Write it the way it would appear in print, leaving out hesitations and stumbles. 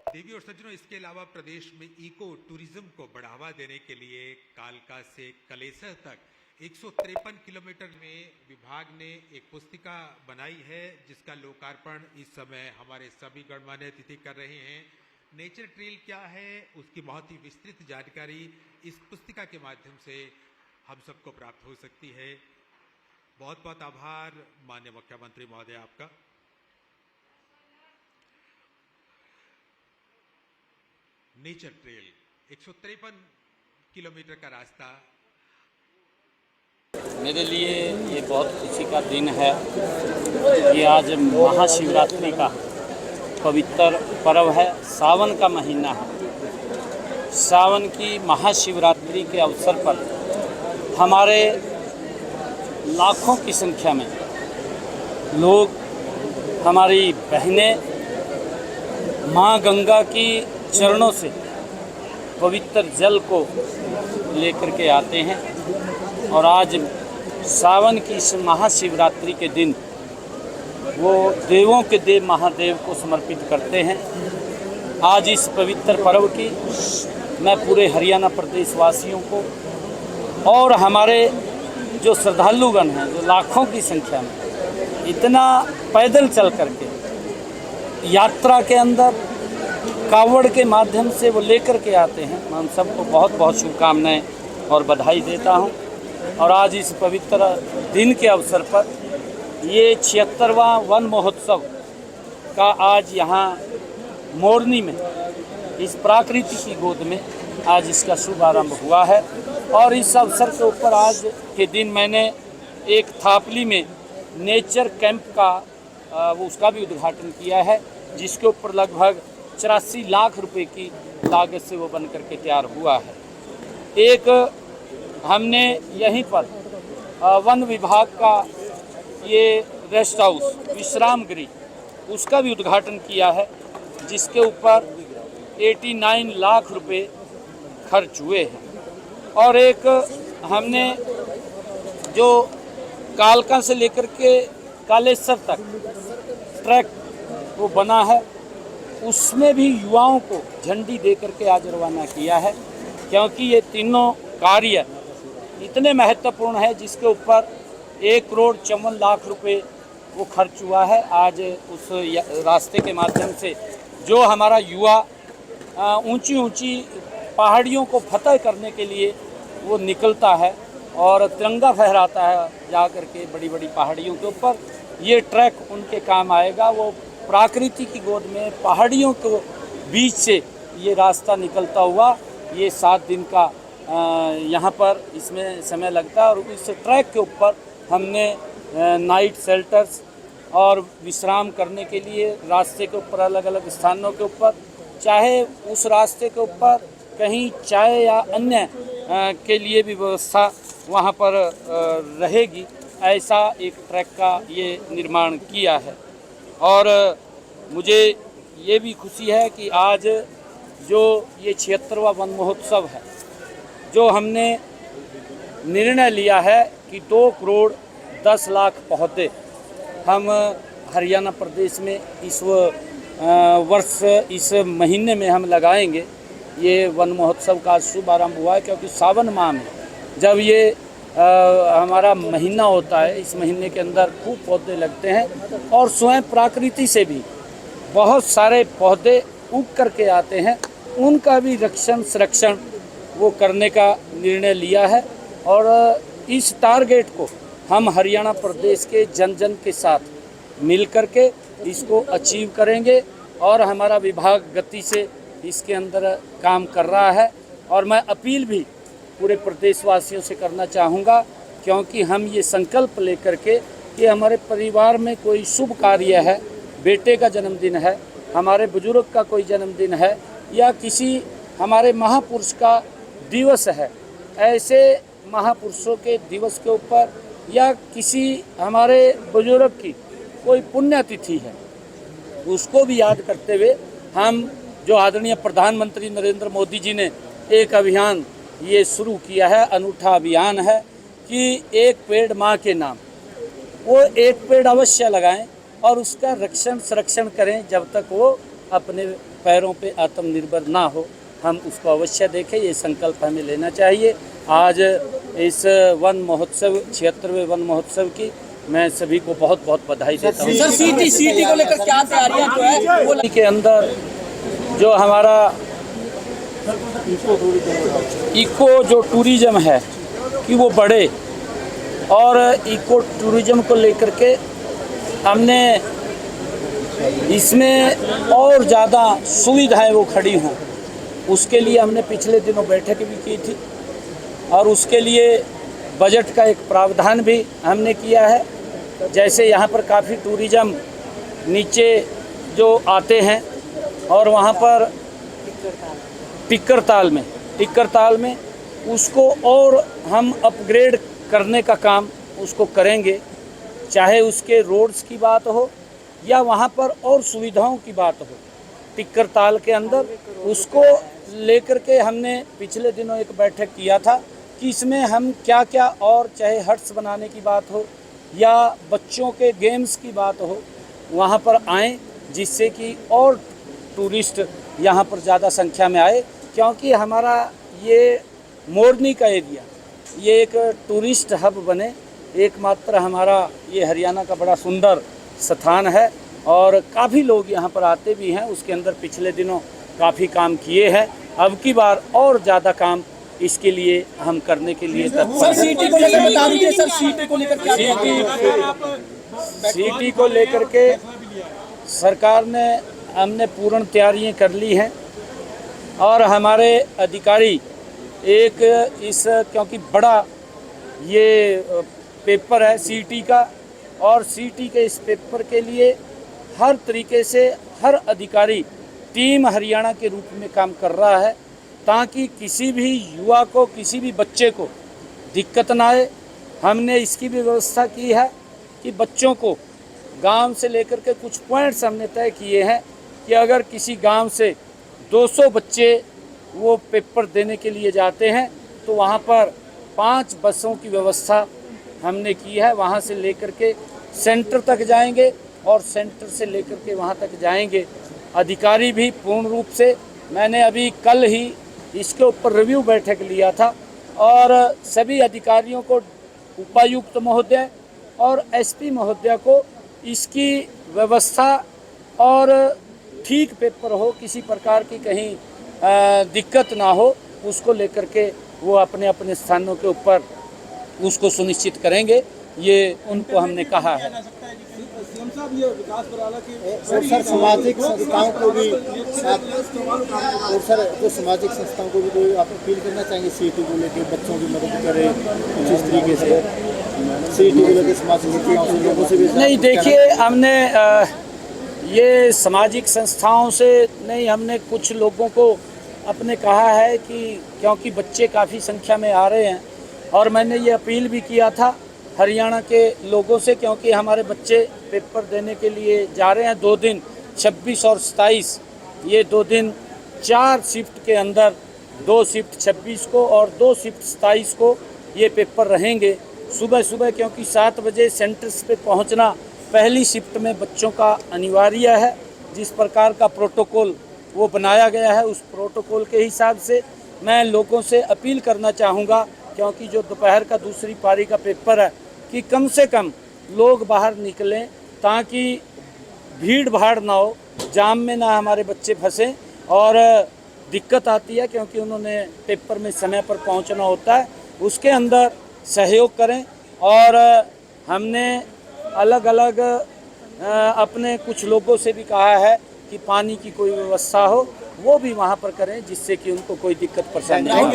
देवी और सज्जनों, इसके अलावा प्रदेश में इको टूरिज्म को बढ़ावा देने के लिए कालका से कलेसर तक 153 किलोमीटर में विभाग ने एक पुस्तिका बनाई है, जिसका लोकार्पण इस समय हमारे सभी गणमान्य अतिथि कर रहे हैं। नेचर ट्रेल क्या है, उसकी बहुत ही विस्तृत जानकारी इस पुस्तिका के माध्यम से हम सबको प्राप्त हो सकती है। बहुत बहुत आभार माननीय मुख्यमंत्री महोदय आपका। नेचर ट्रेल 153 किलोमीटर का रास्ता। मेरे लिए ये बहुत खुशी का दिन है कि आज महाशिवरात्रि का पवित्र पर्व है। सावन का महीना है। सावन की महाशिवरात्रि के अवसर पर हमारे लाखों की संख्या में लोग, हमारी बहनें माँ गंगा की चरणों से पवित्र जल को लेकर के आते हैं और आज सावन की इस महाशिवरात्रि के दिन वो देवों के देव महादेव को समर्पित करते हैं। आज इस पवित्र पर्व की मैं पूरे हरियाणा प्रदेश वासियों को और हमारे जो श्रद्धालुगण हैं, जो लाखों की संख्या में इतना पैदल चल करके यात्रा के अंदर कावड़ के माध्यम से वो लेकर के आते हैं, मैं उन सबको बहुत बहुत शुभकामनाएं और बधाई देता हूं। और आज इस पवित्र दिन के अवसर पर ये 76वां वन महोत्सव का आज यहाँ मोरनी में इस प्राकृतिक की गोद में आज इसका शुभारंभ हुआ है। और इस अवसर के ऊपर आज के दिन मैंने एक थापली में नेचर कैंप का उसका भी उद्घाटन किया है, जिसके ऊपर लगभग 84 लाख रुपए की लागत से वो बन करके तैयार हुआ है। एक हमने यहीं पर वन विभाग का ये रेस्ट हाउस विश्राम गृह उसका भी उद्घाटन किया है, जिसके ऊपर 89 लाख रुपए खर्च हुए हैं। और एक हमने जो कालका से लेकर के कालेसर तक ट्रैक वो बना है, उसमें भी युवाओं को झंडी दे करके आज रवाना किया है, क्योंकि ये तीनों कार्य इतने महत्वपूर्ण है, जिसके ऊपर 1,54,00,000 रुपए वो खर्च हुआ है। आज उस रास्ते के माध्यम से जो हमारा युवा ऊंची ऊंची पहाड़ियों को फतह करने के लिए वो निकलता है और तिरंगा फहराता है जा करके बड़ी बड़ी पहाड़ियों के ऊपर, ये ट्रैक उनके काम आएगा। वो प्रकृति की गोद में पहाड़ियों के बीच से ये रास्ता निकलता हुआ ये 7 दिन का यहाँ पर इसमें समय लगता है। और इस ट्रैक के ऊपर हमने नाइट शेल्टर्स और विश्राम करने के लिए रास्ते के ऊपर अलग अलग स्थानों के ऊपर, चाहे उस रास्ते के ऊपर कहीं चाय या अन्य के लिए भी व्यवस्था वहाँ पर रहेगी, ऐसा एक ट्रैक का ये निर्माण किया है। और मुझे ये भी खुशी है कि आज जो ये 76वां वन महोत्सव है, जो हमने निर्णय लिया है कि 2,10,00,000 पौधे हम हरियाणा प्रदेश में इस वर्ष इस महीने में हम लगाएंगे। ये वन महोत्सव का शुभारंभ हुआ है, क्योंकि सावन माह में जब ये हमारा महीना होता है, इस महीने के अंदर खूब पौधे लगते हैं और स्वयं प्रकृति से भी बहुत सारे पौधे उग करके आते हैं, उनका भी रक्षण संरक्षण वो करने का निर्णय लिया है। और इस टारगेट को हम हरियाणा प्रदेश के जन जन के साथ मिल करके इसको अचीव करेंगे और हमारा विभाग गति से इसके अंदर काम कर रहा है। और मैं अपील भी पूरे प्रदेशवासियों से करना चाहूँगा, क्योंकि हम ये संकल्प लेकर के कि हमारे परिवार में कोई शुभ कार्य है, बेटे का जन्मदिन है, हमारे बुजुर्ग का कोई जन्मदिन है, या किसी हमारे महापुरुष का दिवस है, ऐसे महापुरुषों के दिवस के ऊपर या किसी हमारे बुजुर्ग की कोई पुण्यतिथि है, उसको भी याद करते हुए हम जो आदरणीय प्रधानमंत्री नरेंद्र मोदी जी ने एक अभियान ये शुरू किया है, अनूठा अभियान है कि एक पेड़ माँ के नाम, वो एक पेड़ अवश्य लगाएं और उसका रक्षण संरक्षण करें जब तक वो अपने पैरों पे आत्मनिर्भर ना हो, हम उसको अवश्य देखें। ये संकल्प हमें लेना चाहिए। आज इस वन महोत्सव 76वें वन महोत्सव की मैं सभी को बहुत बहुत बधाई देता हूँ। सर सीटी को लेकर क्या तैयारियां जो है वो के अंदर जो हमारा इको जो टूरिज्म है कि वो बढ़े, और इको टूरिज्म को लेकर के हमने इसमें और ज़्यादा सुविधाएं वो खड़ी हों, उसके लिए हमने पिछले दिनों बैठक भी की थी और उसके लिए बजट का एक प्रावधान भी हमने किया है। जैसे यहाँ पर काफ़ी टूरिज्म नीचे जो आते हैं और वहाँ पर टिक्कर ताल में उसको और हम अपग्रेड करने का काम उसको करेंगे, चाहे उसके रोड्स की बात हो या वहाँ पर और सुविधाओं की बात हो। टिक्कर ताल के अंदर उसको लेकर के हमने पिछले दिनों एक बैठक किया था कि इसमें हम क्या क्या, और चाहे हट्स बनाने की बात हो या बच्चों के गेम्स की बात हो, वहाँ पर आएँ जिससे कि और टूरिस्ट यहाँ पर ज़्यादा संख्या में आए, क्योंकि हमारा ये मोरनी का एरिया ये एक टूरिस्ट हब बने। एकमात्र हमारा ये हरियाणा का बड़ा सुंदर स्थान है और काफ़ी लोग यहाँ पर आते भी हैं। उसके अंदर पिछले दिनों काफ़ी काम किए हैं, अब की बार और ज़्यादा काम इसके लिए हम करने के लिए तत्पर हैं। सीटी को लेकर बता दीजिए सर, सीटी को लेकर क्या सिटी को लेकर के सरकार ने हमने पूर्ण तैयारियां कर ली हैं और हमारे अधिकारी एक इस क्योंकि बड़ा ये पेपर है सीटी का, और सीटी के इस पेपर के लिए हर तरीके से हर अधिकारी टीम हरियाणा के रूप में काम कर रहा है ताकि किसी भी युवा को, किसी भी बच्चे को दिक्कत ना आए। हमने इसकी भी व्यवस्था की है कि बच्चों को गांव से लेकर के कुछ पॉइंट्स हमने तय किए हैं कि अगर किसी गांव से 200 बच्चे वो पेपर देने के लिए जाते हैं तो वहाँ पर 5 बसों की व्यवस्था हमने की है। वहाँ से लेकर के सेंटर तक जाएंगे और सेंटर से लेकर के वहाँ तक जाएंगे अधिकारी भी पूर्ण रूप से। मैंने अभी कल ही इसके ऊपर रिव्यू बैठक लिया था और सभी अधिकारियों को, उपायुक्त महोदय और एसपी महोदय को इसकी व्यवस्था और ठीक पेपर हो, किसी प्रकार की कहीं दिक्कत ना हो, उसको लेकर के वो अपने अपने स्थानों के ऊपर उसको सुनिश्चित करेंगे, ये उनको हमने कहा है। सीएम साहब ये विकास बराला की और सर सामाजिक संस्थाओं को भी और सर जो सामाजिक संस्थाओं को भी कोई आप अपील करना चाहेंगे सीटी को लेकर बच्चों की मदद करें कुछ इस तरीके से सीटी को लेकर सामाजिक संस्थाओं से लोगों से भी? नहीं, देखिए हमने ये सामाजिक संस्थाओं से नहीं, हमने कुछ लोगों को अपने कहा है कि क्योंकि बच्चे काफ़ी संख्या में आ रहे हैं और मैंने ये अपील भी किया था हरियाणा के लोगों से, क्योंकि हमारे बच्चे पेपर देने के लिए जा रहे हैं 2 दिन 26 और 27, ये 2 दिन 4 शिफ्ट के अंदर 2 शिफ्ट 26 को और 2 शिफ्ट 27 को ये पेपर रहेंगे सुबह सुबह, क्योंकि 7 बजे सेंटर्स पे पहुंचना पहली शिफ्ट में बच्चों का अनिवार्य है। जिस प्रकार का प्रोटोकॉल वो बनाया गया है उस प्रोटोकॉल के हिसाब से मैं लोगों से अपील करना चाहूँगा, क्योंकि जो दोपहर का दूसरी पारी का पेपर है कि कम से कम लोग बाहर निकलें ताकि भीड़ भाड़ ना हो, जाम में ना हमारे बच्चे फंसें और दिक्कत आती है क्योंकि उन्होंने पेपर में समय पर पहुंचना होता है, उसके अंदर सहयोग करें। और हमने अलग अलग अपने कुछ लोगों से भी कहा है कि पानी की कोई व्यवस्था हो वो भी वहाँ पर करें जिससे कि उनको कोई दिक्कत परेशानी नहीं हो।